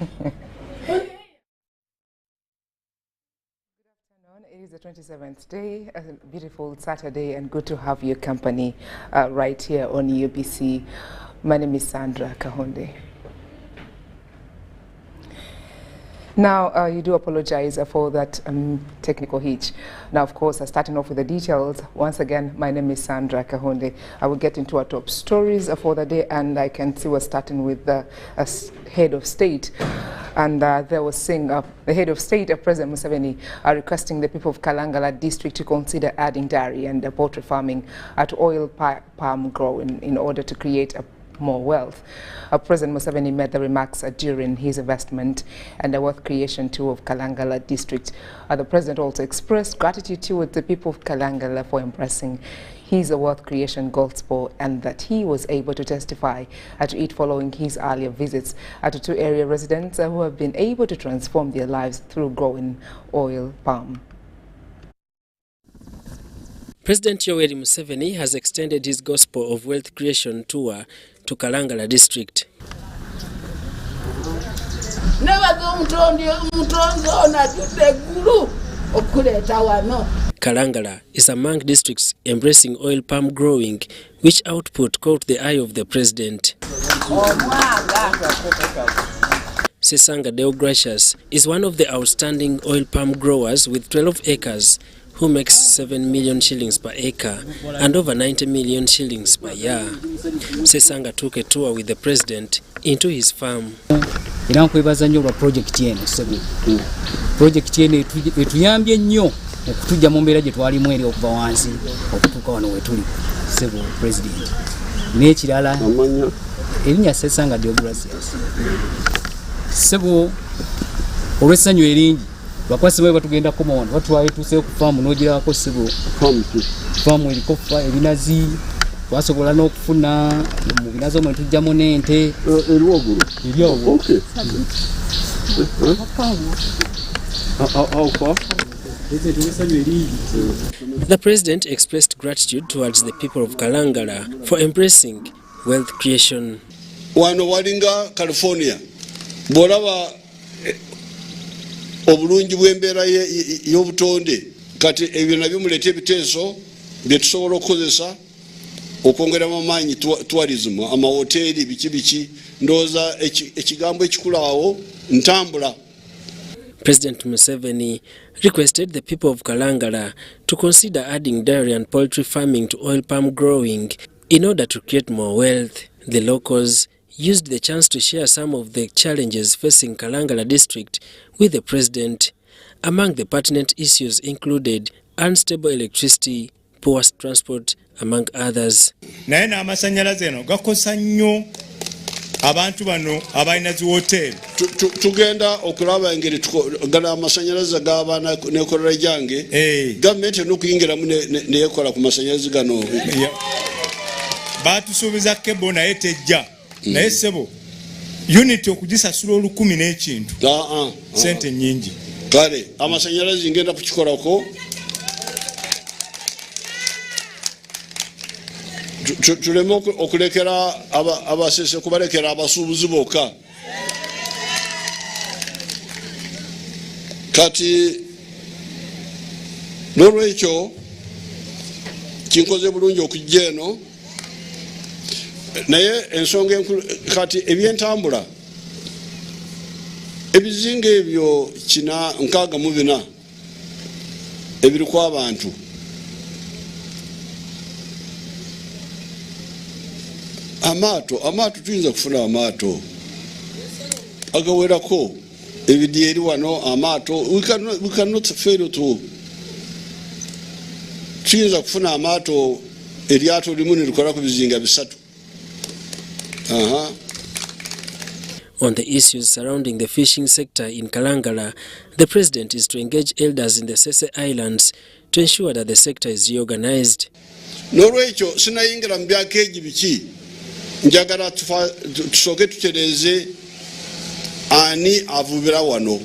It is the 27th day, a beautiful Saturday, and good to have your company right here on UBC. My name is Sandrah Kahunde. Now, you do apologize for that technical hitch. Now, of course, starting off with the details, once again, my name is Sandrah Kahunde. I will get into our top stories for the day, and I can see we're starting with the head of state. And there was saying the head of state, President Museveni, requesting the people of Kalangala district to consider adding dairy and poultry farming to oil palm growing in order to create more wealth. President Museveni made the remarks during his investment and the wealth creation tour of Kalangala district. The president also expressed gratitude towards the people of Kalangala for embracing his wealth creation gospel, and that he was able to testify to it following his earlier visits to two area residents who have been able to transform their lives through growing oil palm. President Yoweri Museveni has extended his gospel of wealth creation tour to Kalangala district. Kalangala is among districts embracing oil palm growing, which output caught the eye of the president. Sesanga Deogracious is one of the outstanding oil palm growers with 12 acres, who makes 7 million shillings per acre and over 90 million shillings per year. Sesanga took a tour with the president into his farm. Etuyambye nnyo okutujja mu mbeera gye twalimu eri okuva wansi okutuuka wano wetuli sebo president n'ekirala erinnya Sesanga Deogracious sebo olw'essanyu eringi bakwasi bwe batugenda komona batwaye tuseeyo ku faamu n'ogirako sebo faamu eriko ebinazi twasobola n'okufuna mu binazi omwe tujjamu n'ente eri waggulu. The president expressed gratitude towards the people of Kalangala for embracing wealth creation. Wano walinga California bolaba obulungi bw'embeera y'obutonde kati ebyo nabyo muleeta ebiteeso bye tusobola okukozesa okwongeramu amaanyi tourism amahoteri biki ndowooza ekigambo ekikulu awo ntambula. President Museveni requested the people of Kalangala to consider adding dairy and poultry farming to oil palm growing in order to create more wealth. The locals used the chance to share some of the challenges facing Kalangala district with the president. Among the pertinent issues included unstable electricity, poor transport, among others. Naye n'amasanyalaze eno gakosa nnyo abantu bano abalina zi hoteri. Tugenda okulaba engeri gala amasanyalaze gaba n'ekolera gyange gavumenti n'okuyingiramu neyekola ku masanyalaze gano. Baatusuubiza kebo naye tejja. Naye sebo unit okugisasula 10 n'ekintu sente nnyingi. Kale amasanyalaze ngenda kukikolako. Tuleme okulekera abasese kubalekera abasuubuzi bokka. Kati n'olwekyo kinkoze bulungi okujja eno, naye ensonga enkulu kati ebyentambula ebizinga ebyo 64 ebiriko abantu amaato tuyinza kufuna amaato agawerako ebidyeri wano amaato we cannot fail to tuyinza kufuna amaato eryato limu nilikola ku bizinga 3. On the issues surrounding the fishing sector in Kalangala, the president is to engage elders in the Sese Islands to ensure that the sector is reorganized. N'olwekyo sinayingira mu byakeegi biki njagala tusooke tutereeze ani avubira wano.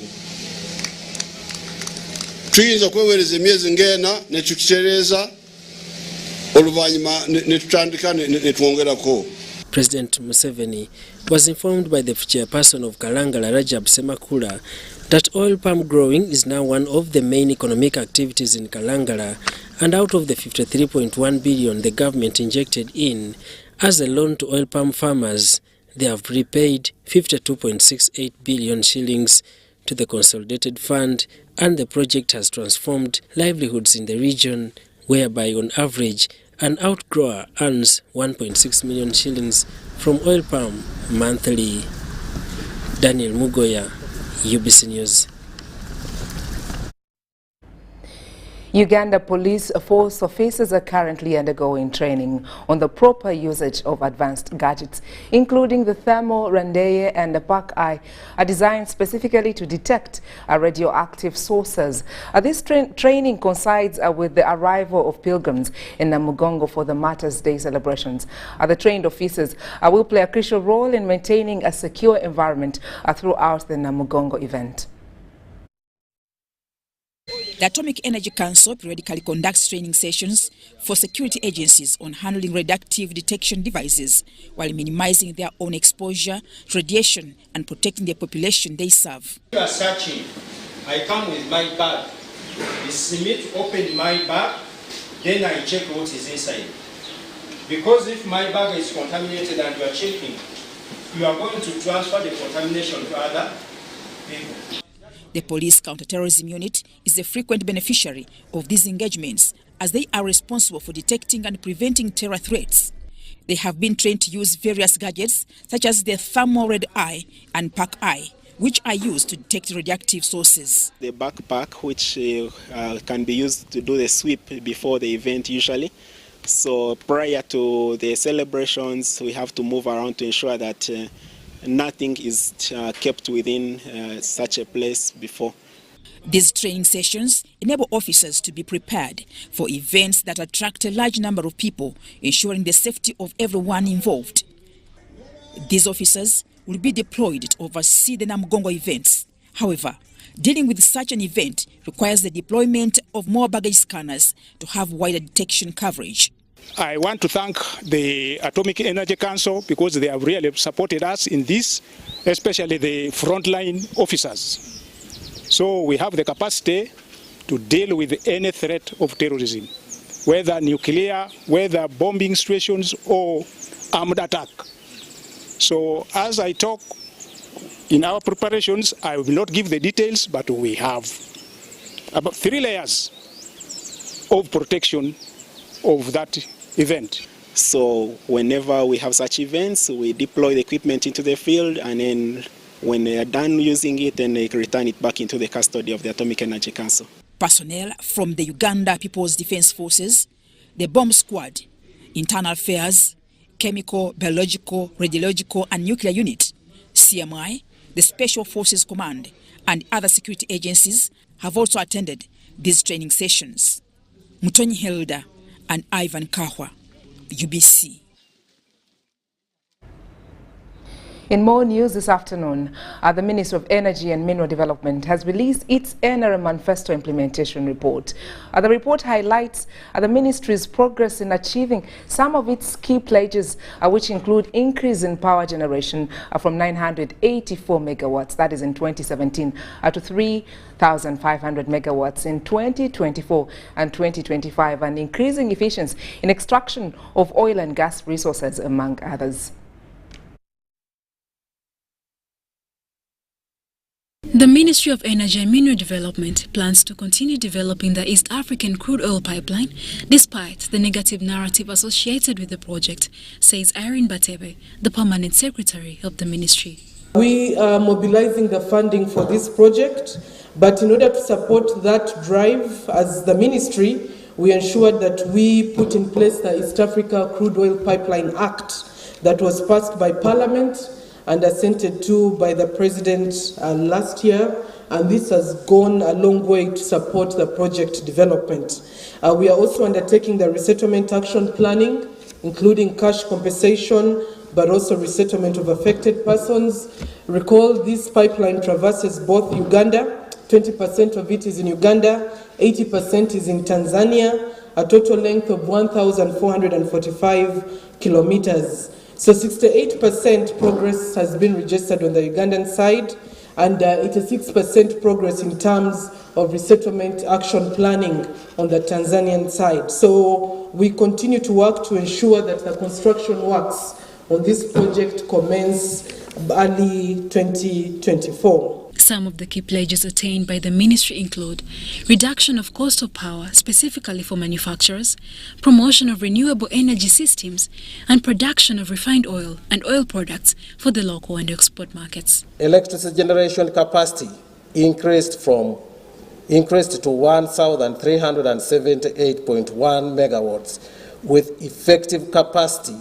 Tuyinza kwewereza emyezi ng'ena ne tukitereeza oluvannyuma ne tutandika ne twongerako. President Museveni was informed by the chairperson of Kalangala, Rajab Semakula, that oil palm growing is now one of the main economic activities in Kalangala, and out of the 53.1 billion the government injected in as a loan to oil palm farmers, they have repaid 52.68 billion shillings to the consolidated fund, and the project has transformed livelihoods in the region, whereby on average an outgrower earns 1.6 million shillings from oil palm monthly. Daniel Mugoya, UBC News. Uganda Police Force officers are currently undergoing training on the proper usage of advanced gadgets, including the thermal Randeye and the Park Eye, are designed specifically to detect radioactive sources. This training coincides with the arrival of pilgrims in Namugongo for the Martyrs' Day celebrations. The trained officers will play a crucial role in maintaining a secure environment throughout the Namugongo event. The Atomic Energy Council periodically conducts training sessions for security agencies on handling radioactive detection devices while minimizing their own exposure to radiation and protecting the population they serve. You are searching. I come with my bag. It's me to open my bag, then I check what is inside. Because if my bag is contaminated and you are checking, you are going to transfer the contamination to other people. The Police Counter-Terrorism Unit is a frequent beneficiary of these engagements as they are responsible for detecting and preventing terror threats. They have been trained to use various gadgets such as the thermal red eye and Park Eye, which are used to detect radioactive sources. The backpack, which can be used to do the sweep before the event usually. So prior to the celebrations, we have to move around to ensure that nothing is kept within such a place before. These training sessions enable officers to be prepared for events that attract a large number of people, ensuring the safety of everyone involved. These officers will be deployed to oversee the Namugongo events. However, dealing with such an event requires the deployment of more baggage scanners to have wider detection coverage. I want to thank the Atomic Energy Council because they have really supported us in this, especially the frontline officers. So we have the capacity to deal with any threat of terrorism, whether nuclear, whether bombing situations or armed attack. So as I talk in our preparations, I will not give the details, but we have about 3 layers of protection of that event. So whenever we have such events, we deploy the equipment into the field, and then when they are done using it, then they return it back into the custody of the Atomic Energy Council. Personnel from the Uganda People's Defense Forces, the Bomb Squad, Internal Affairs, Chemical, Biological, Radiological and Nuclear Unit, CMI, the Special Forces Command and other security agencies have also attended these training sessions. Mutonyi Hilda and Ivan Kahwa, UBC. In more news this afternoon, the Ministry of Energy and Mineral Development has released its NRM Manifesto Implementation Report. The report highlights the Ministry's progress in achieving some of its key pledges, which include increase in power generation from 984 megawatts, that is in 2017, to 3,500 megawatts in 2024 and 2025, and increasing efficiency in extraction of oil and gas resources, among others. The Ministry of Energy and Mineral Development plans to continue developing the East African crude oil pipeline despite the negative narrative associated with the project, says Irene Batebe, the Permanent Secretary of the Ministry. We are mobilizing the funding for this project, but in order to support that drive as the Ministry, we ensured that we put in place the East Africa Crude Oil Pipeline Act that was passed by Parliament and assented to by the President last year, and this has gone a long way to support the project development. We are also undertaking the resettlement action planning, including cash compensation, but also resettlement of affected persons. Recall this pipeline traverses both Uganda, 20% of it is in Uganda, 80% is in Tanzania, a total length of 1,445 kilometers. So 68% progress has been registered on the Ugandan side, and 86% progress in terms of resettlement action planning on the Tanzanian side. So we continue to work to ensure that the construction works on this project commence early 2024. Some of the key pledges attained by the ministry include reduction of cost of power, specifically for manufacturers, promotion of renewable energy systems, and production of refined oil and oil products for the local and export markets. Electricity generation capacity increased to 1,378.1 megawatts with effective capacity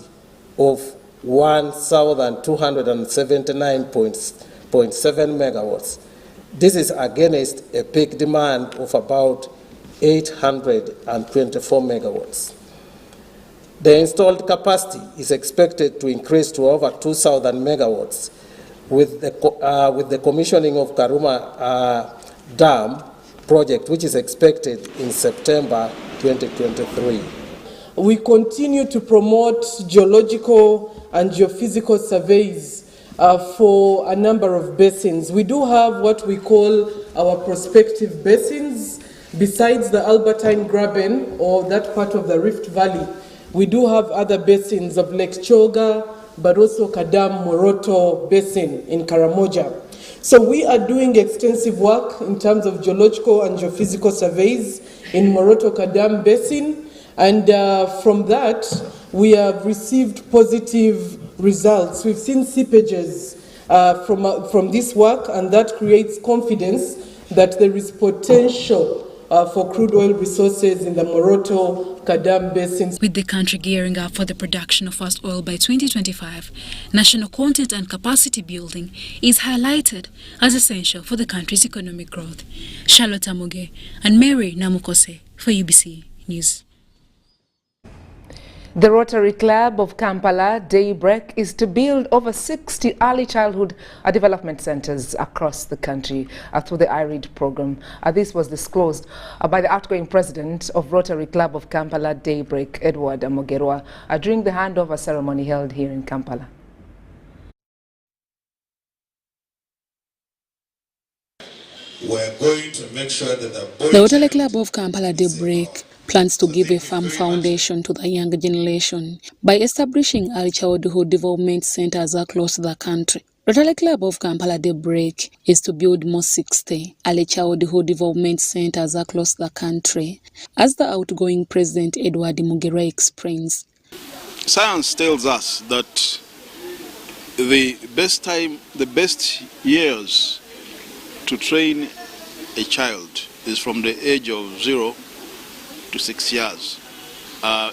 of 1,279.7 megawatts. This is against a peak demand of about 824 megawatts. The installed capacity is expected to increase to over 2,000 megawatts with the commissioning of Karuma Dam project, which is expected in September 2023. We continue to promote geological and geophysical surveys for a number of basins. We do have what we call our prospective basins. Besides the Albertine Graben, or that part of the Rift Valley, we do have other basins of Lake Choga, but also Kadam Moroto Basin in Karamoja. So we are doing extensive work in terms of geological and geophysical surveys in Moroto Kadam Basin, and from that we have received positive results. We've seen seepages from this work, and that creates confidence that there is potential for crude oil resources in the Moroto Kadam basins. With the country gearing up for the production of fast oil by 2025, national content and capacity building is highlighted as essential for the country's economic growth. Charlotte Amuge and Mary Namukose for UBC News. The Rotary Club of Kampala, Daybreak, is to build over 60 early childhood development centers across the country through the IREAD program. This was disclosed by the outgoing president of Rotary Club of Kampala, Daybreak, Edward Amogerwa, during the handover ceremony held here in Kampala. We're going to make sure that the Rotary Club of Kampala, Daybreak, plans to give a firm foundation to the younger generation by establishing early childhood development centers across the country. Rotary Club of Kampala, Daybreak, is to build more 60 early childhood development centers across the country, as the outgoing president Edward Mugera explains. Science tells us that the best years to train a child is from the age of 0 to 6 years.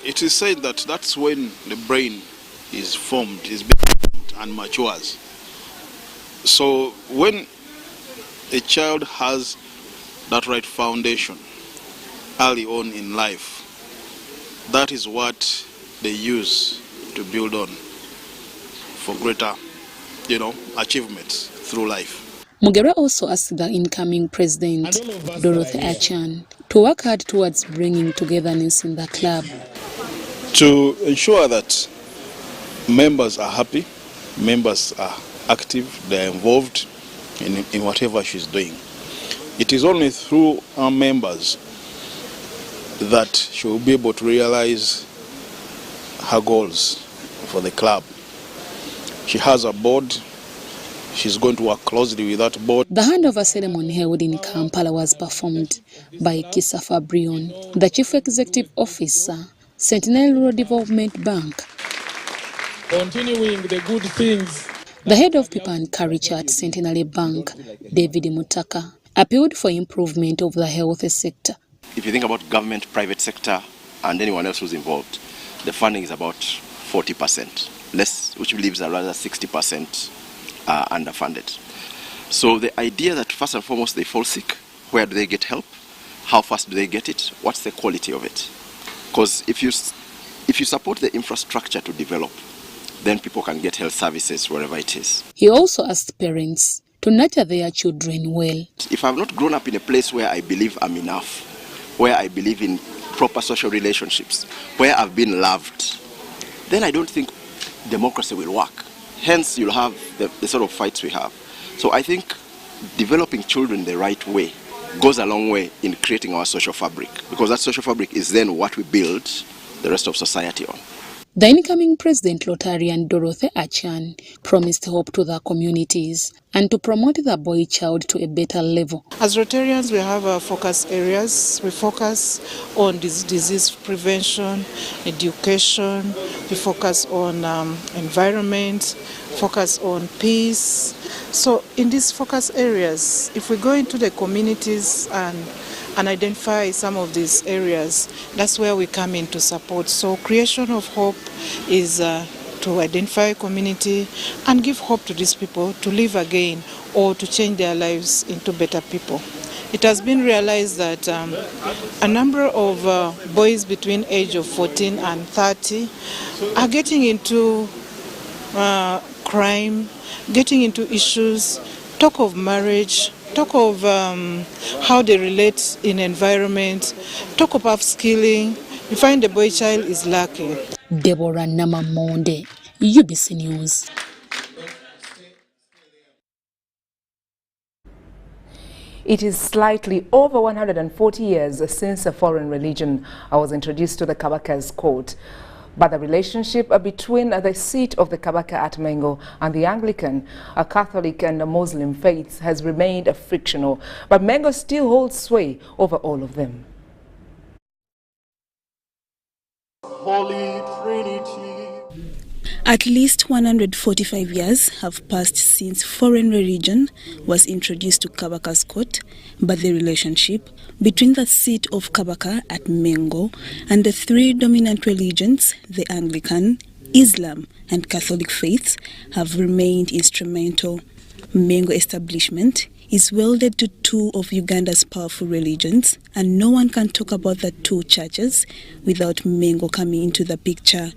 It is said that that's when the brain is formed, is being formed and matures. So when a child has that right foundation early on in life, that is what they use to build on for greater, achievements through life. Mugera also asked the incoming president, Dorothy Achan, to work hard towards bringing togetherness in the club. To ensure that members are happy, members are active, they are involved in whatever she's doing. It is only through our members that she will be able to realize her goals for the club. She has a board. She's going to work closely with that board. The handover ceremony held in Kampala was performed by Kisa Fabrion, the Chief Executive Officer, Sentinel Rural Development Bank. Continuing the good things. The head of People and Culture at Centenary Bank, David Mutaka, appealed for improvement of the health sector. If you think about government, private sector, and anyone else who's involved, the funding is about 40%, less, which leaves a rather 60%. Underfunded. So the idea that first and foremost they fall sick, where do they get help? How fast do they get it? What's the quality of it? Because if you support the infrastructure to develop, then people can get health services wherever it is. He also asked parents to nurture their children well. If I've not grown up in a place where I believe I'm enough, where I believe in proper social relationships, where I've been loved, then I don't think democracy will work. Hence, you'll have the sort of fights we have. So I think developing children the right way goes a long way in creating our social fabric, because that social fabric is then what we build the rest of society on. The incoming President Lotarian Dorothy Achan promised hope to the communities and to promote the boy child to a better level. As Rotarians, we have our focus areas. We focus on disease prevention, education, we focus on environment, focus on peace. So in these focus areas, if we go into the communities and identify some of these areas, that's where we come in to support. So creation of hope is to identify community and give hope to these people to live again or to change their lives into better people. It has been realized that a number of boys between age of 14 and 30 are getting into crime, getting into issues, talk of marriage, talk of how they relate in environment, talk of upskilling. You find the boy child is lacking. Deborah Namamonde, UBC News. It is slightly over 140 years since a foreign religion was introduced to the Kabaka's court. But the relationship between the seat of the Kabaka at Mengo and the Anglican, a Catholic and a Muslim faiths has remained frictional. But Mengo still holds sway over all of them. Holy Trinity. At least 145 years have passed since foreign religion was introduced to Kabaka's court, but the relationship between the seat of Kabaka at Mengo and the three dominant religions, the Anglican, Islam and Catholic faiths, have remained instrumental. Mengo establishment is welded to two of Uganda's powerful religions, and no one can talk about the two churches without Mengo coming into the picture.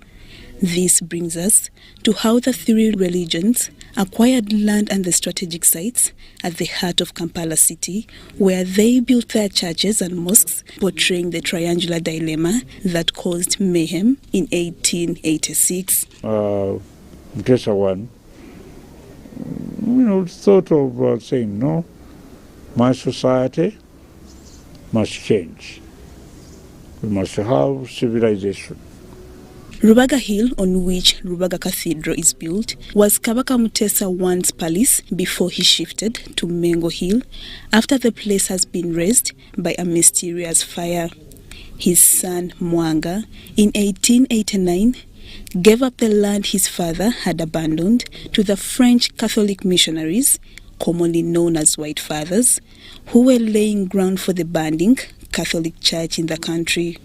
This brings us to how the three religions acquired land and the strategic sites at the heart of Kampala city, where they built their churches and mosques, portraying the triangular dilemma that caused mayhem in 1886. Mutesa one, thought of saying, no, my society must change. We must have civilization. Rubaga Hill, on which Rubaga Cathedral is built, was Kabaka Mutesa I's palace before he shifted to Mengo Hill after the place has been razed by a mysterious fire. His son Mwanga, in 1889, gave up the land his father had abandoned to the French Catholic missionaries, commonly known as White Fathers, who were laying ground for the banding Catholic Church in the country.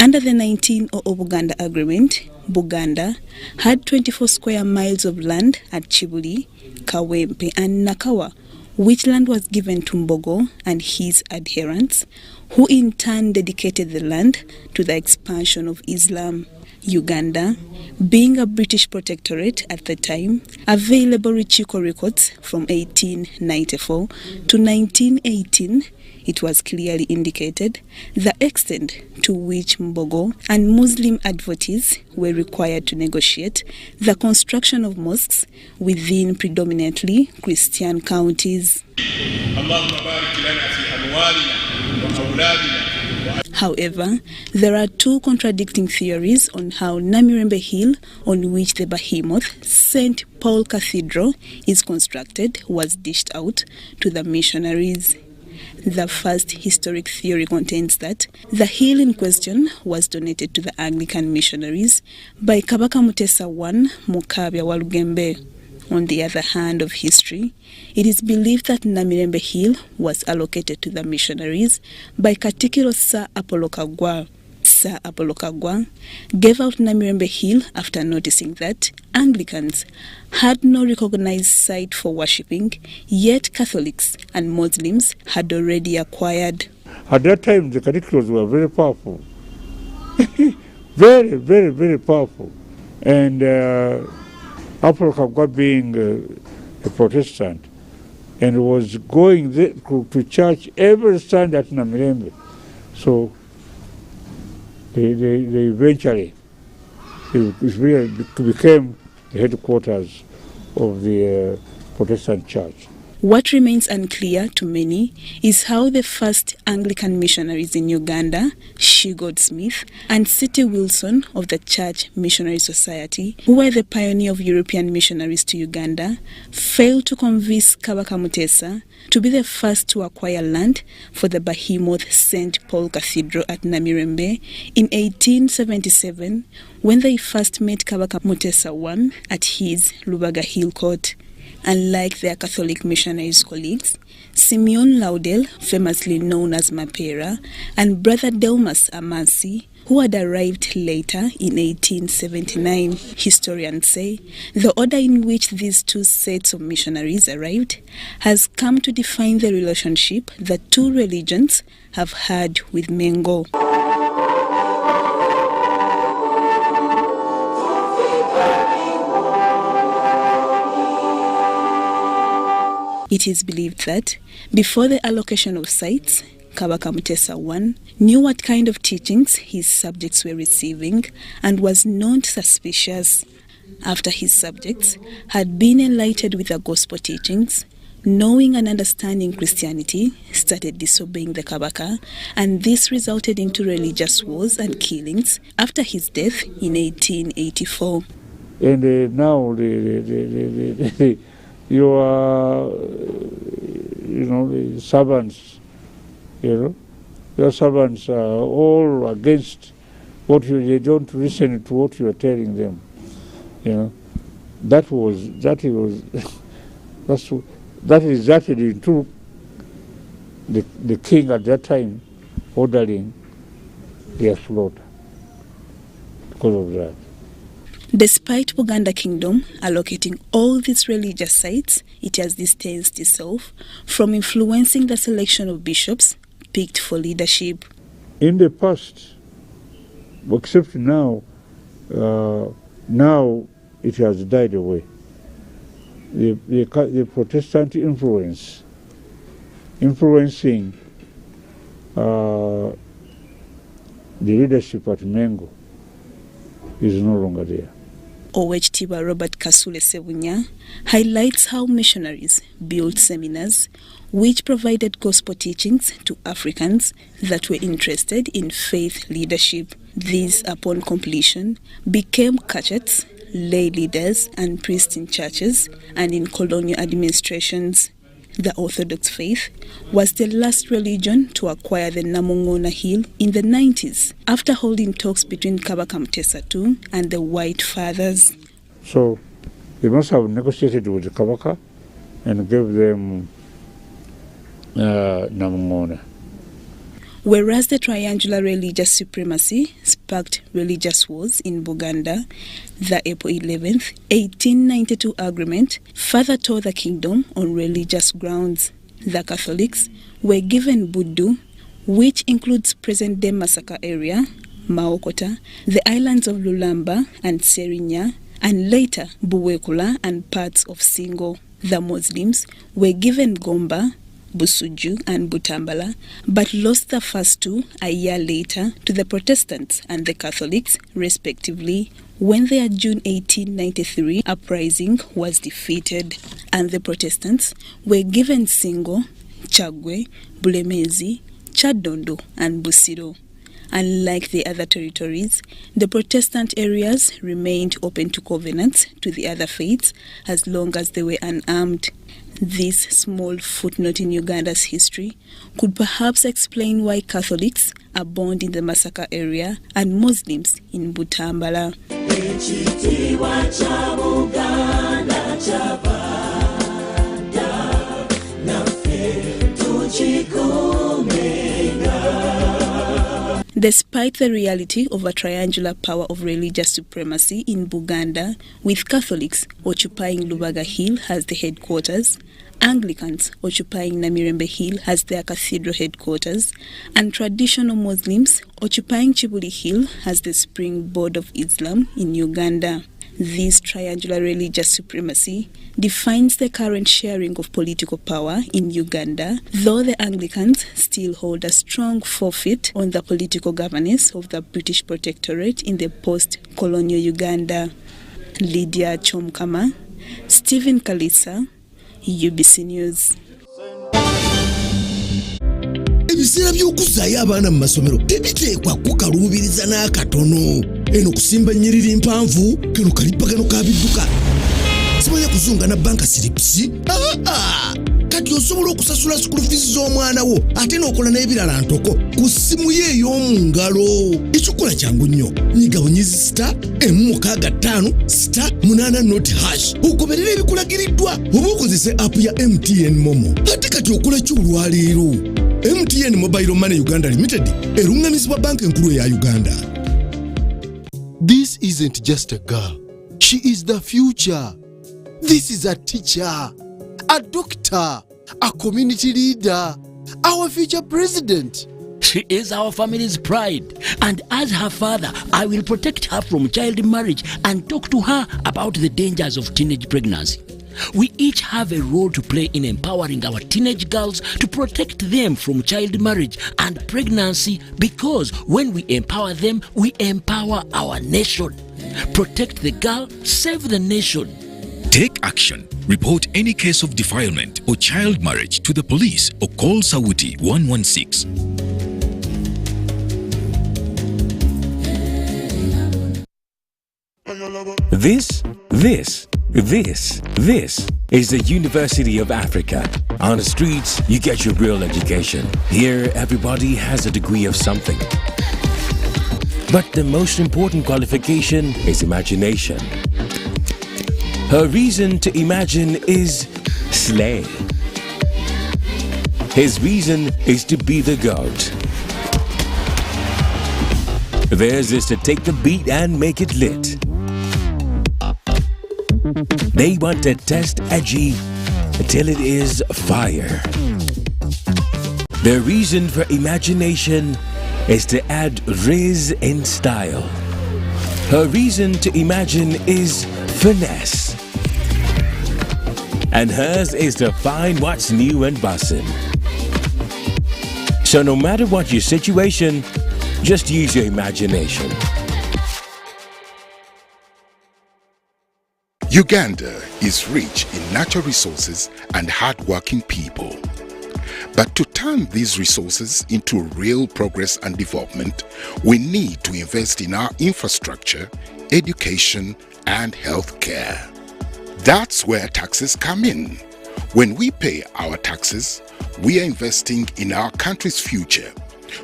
Under the 1900 Buganda Agreement, Buganda had 24 square miles of land at Chibuli, Kawempe and Nakawa, which land was given to Mbogo and his adherents, who in turn dedicated the land to the expansion of Islam. Uganda, being a British protectorate at the time, available Rechiko records from 1894 to 1918, it was clearly indicated the extent to which Mbogo and Muslim advocates were required to negotiate the construction of mosques within predominantly Christian counties. However, there are two contradicting theories on how Namirembe Hill, on which the behemoth St. Paul Cathedral is constructed, was dished out to the missionaries. The first historic theory contains that the hill in question was donated to the Anglican missionaries by Kabaka Mutesa I Mukabya wa Lugembe. On the other hand of history, it is believed that Namirembe Hill was allocated to the missionaries by Katikiro Sir Apollo Kagwa. Sir Apollo Kagwa gave out Namirembe Hill after noticing that Anglicans had no recognized site for worshipping, yet Catholics and Muslims had already acquired. At that time, the Catholics were very powerful. Very, very, very powerful. And Apollo Kagwa being a Protestant, and was going to church every Sunday at Namirembe. So they eventually it became the headquarters of the Protestant Church. What remains unclear to many is how the first Anglican missionaries in Uganda, Shigod Smith and C.T. Wilson of the Church Missionary Society, who were the pioneer of European missionaries to Uganda, failed to convince Kabaka Mutesa to be the first to acquire land for the behemoth St. Paul Cathedral at Namirembe in 1877, when they first met Kabaka Mutesa I at his Lubaga Hill Court. Unlike their Catholic missionaries colleagues, Simeon Laudel, famously known as Mapera, and Brother Delmas Amasi, who had arrived later in 1879, historians say, the order in which these two sets of missionaries arrived has come to define the relationship that two religions have had with Mengo. It is believed that, before the allocation of sites, Kabaka Mutesa I knew what kind of teachings his subjects were receiving and was not suspicious. After his subjects had been enlightened with the gospel teachings, knowing and understanding Christianity, started disobeying the Kabaka, and this resulted into religious wars and killings after his death in 1884. And now your the servants, your servants are all against what they don't listen to what you are telling them. That is exactly true. The king at that time ordering their slaughter because of that. Despite Buganda Kingdom allocating all these religious sites, it has distanced itself from influencing the selection of bishops picked for leadership. In the past, except now, now it has died away. The Protestant influencing the leadership at Mengo is no longer there. Owechitiibwa Robert Kasule Sebunya highlights how missionaries built seminars which provided gospel teachings to Africans that were interested in faith leadership. These, upon completion, became cachets, lay leaders and priests in churches and in colonial administrations. The Orthodox faith was the last religion to acquire the Namongona Hill in the 90s, after holding talks between Kabaka Mutesa II and the White Fathers. So they must have negotiated with the Kabaka and gave them Namongona. Whereas the triangular religious supremacy sparked religious wars in Buganda, the April 11, 1892 agreement further tore the kingdom on religious grounds. The Catholics were given Buddu, which includes present-day Masaka area, Maokota, the islands of Lulamba and Serinya, and later Buwekula and parts of Singo. The Muslims were given Gomba, Busuju and Butambala, but lost the first two a year later to the Protestants and the Catholics, respectively, when their June 1893 uprising was defeated, and the Protestants were given Singo, Chagwe, Bulemezi, Chadondo and Busiro. Unlike the other territories, the Protestant areas remained open to covenants to the other faiths as long as they were unarmed. This small footnote in Uganda's history could perhaps explain why Catholics abound in the Masaka area and Muslims in Butambala. Despite the reality of a triangular power of religious supremacy in Buganda, with Catholics occupying Lubaga Hill as the headquarters, Anglicans occupying Namirembe Hill as their cathedral headquarters, and traditional Muslims occupying Chibuli Hill as the springboard of Islam in Uganda. This triangular religious supremacy defines the current sharing of political power in Uganda, though the Anglicans still hold a strong forfeit on the political governance of the British protectorate in the post-colonial Uganda. Lydia Chomkama, Stephen Kalisa, UBC News. Ebiseera by'okuzaayo abaana mu masomero tebiteekwa kukaluubiriza n'akatono. Eno kusimba nnyiriri mpanvu kano kalipagano ka bidduka. Simanya kuzunga na banka siripsi. Kati osobola okusasula school fees z'omwana wo ate n'okola n'ebirala ntoko ku ssimu ye ey'omu ngalo. Ekikola kyangu nnyo. Nyiga bunyezi *165*8 ogoberera ebikulagiriddwa oba okozese app ya MTN Momo. Ate kati okola ki olwaleero? MTN Mobile Money Uganda Limited erungamizibwa banka enkulu ya Uganda. This isn't just a girl. She is the future. This is a teacher, a doctor, a community leader, our future president. She is our family's pride, and as her father, I will protect her from child marriage and talk to her about the dangers of teenage pregnancy. We each have a role to play in empowering our teenage girls to protect them from child marriage and pregnancy, because when we empower them, we empower our nation. Protect the girl, save the nation. Take action. Report any case of defilement or child marriage to the police or call Sauti 116. This is the University of Africa. On the streets, you get your real education. Here, everybody has a degree of something. But the most important qualification is imagination. Her reason to imagine is slay. His reason is to be the GOAT. Theirs is to take the beat and make it lit. They want to test edgy till it is fire. Their reason for imagination is to add riz in style. Her reason to imagine is finesse. And hers is to find what's new and bussin'. So no matter what your situation, just use your imagination. Uganda is rich in natural resources and hard-working people. But to turn these resources into real progress and development, we need to invest in our infrastructure, education, and healthcare. That's where taxes come in. When we pay our taxes, we are investing in our country's future.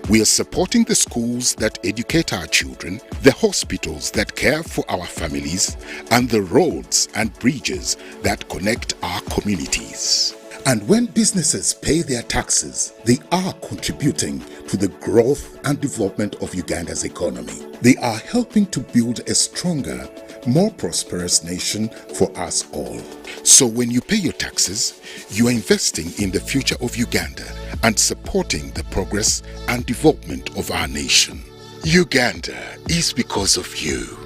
We are supporting the schools that educate our children, the hospitals that care for our families, and the roads and bridges that connect our communities. And when businesses pay their taxes, they are contributing to the growth and development of Uganda's economy. They are helping to build a stronger, more prosperous nation for us all. So when you pay your taxes, you are investing in the future of Uganda and supporting the progress and development of our nation. Uganda is because of you.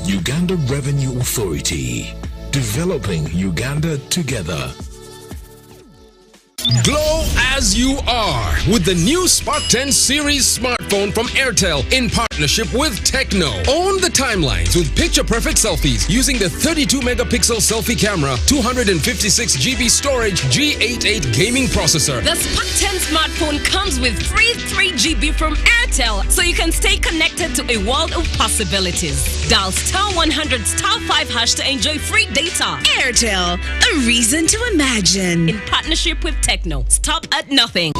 Uganda Revenue Authority, developing Uganda together. Glow as you are with the new Spark 10 series smartphone from Airtel in partnership with Tecno. Own the timelines with picture-perfect selfies using the 32-megapixel selfie camera, 256GB storage, G88 gaming processor. The Spark 10 smartphone comes with free 3GB from Airtel, so you can stay connected to a world of possibilities. Dial *100*5# to enjoy free data. Airtel, a reason to imagine. In partnership with Tecno. Stop at nothing.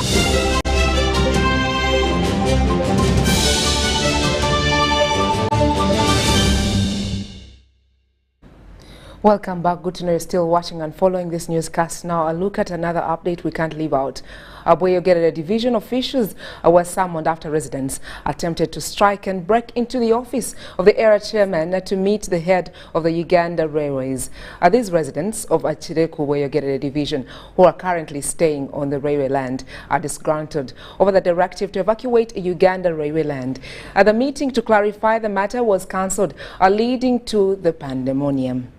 Welcome back. Good to know you're still watching and following this newscast. Now, a look at another update we can't leave out. Boyogere division officials were summoned after residents attempted to strike and break into the office of the area chairman to meet the head of the Uganda Railways. These residents of Chireku Boyogere division, who are currently staying on the railway land, are disgruntled over the directive to evacuate Uganda railway land. The meeting to clarify the matter was cancelled, leading to the pandemonium.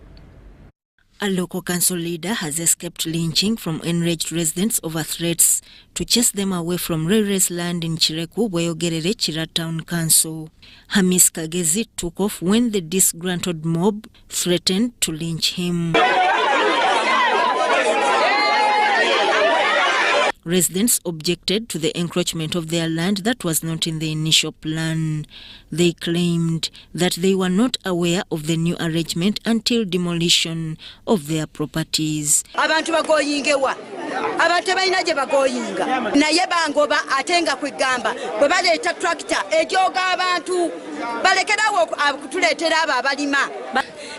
A local council leader has escaped lynching from enraged residents over threats to chase them away from railways land in Chireku, Boyogerere, Chira Town Council. Hamis Kagezi took off when the disgruntled mob threatened to lynch him. Residents objected to the encroachment of their land that was not in the initial plan. They claimed that they were not aware of the new arrangement until demolition of their properties. Abantu bagoyingewa abantu balina gye bagoyinga naye bangoba atenga kwegamba bwe baleeta tractor egyoga abantu balekerawo kutuleetera abo abalima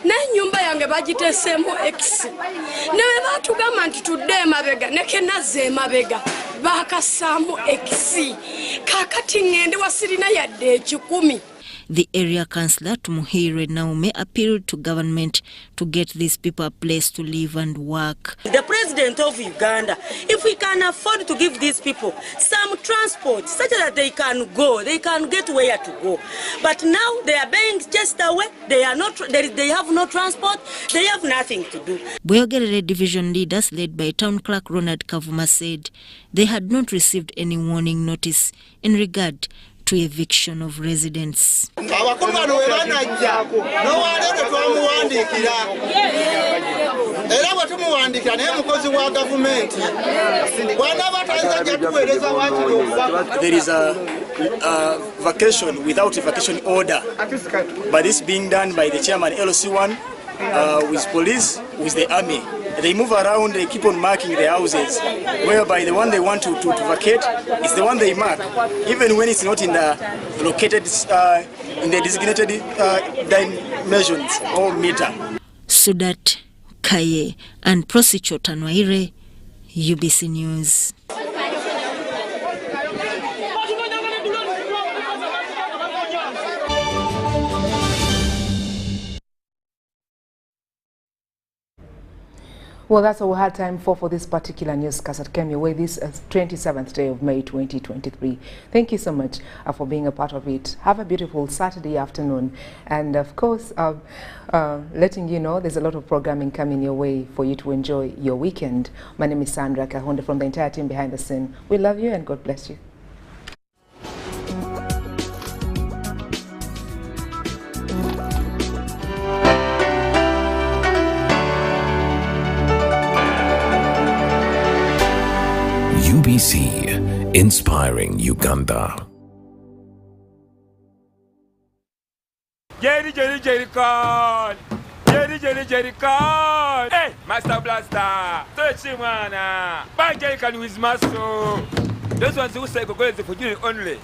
n'ennyumba yange bagiteseemu X ne batugamba nti tudde emabega ne kenazze emabega bakasaamu X kakati ngende wasirina yadde ekikumi. The area councillor Tumuhire Naume appealed to government to get these people a place to live and work. The president of Uganda, if we can afford to give these people some transport such that they can go, they can get where to go. But now they are being chased away, they have no transport, they have nothing to do. Boyogerere division leaders led by town clerk Ronald Kavuma said they had not received any warning notice in regard to eviction of residents. Abakulu bano we banajja n'owaleete twamuwandiikira era bwe tumuwandiikira naye mukozi wa gavumenti bw'anaaba tayinza gye tuweereza waakiri obubaka. There is a vacation without a vacation order, but this being done by the chairman LC1 with police, with the army. They move around, they keep on marking the houses, whereby the one they want to vacate is the one they mark, even when it's not in the located in the designated dimensions or meter. Sudat Kaye and Prosecutor Tanwaire, UBC News. Well, that's all we had time for this particular newscast that came your way this 27th day of May 2023. Thank you so much for being a part of it. Have a beautiful Saturday afternoon. And of course, letting you know there's a lot of programming coming your way for you to enjoy your weekend. My name is Sandrah Kahunde from the entire team behind the scene. We love you and God bless you. UBC, inspiring Uganda. Jerry con. Jerry con. Hey, Master Blaster. Touch him, man. Bang Jerry con with muscle. Those ones who say go for you only.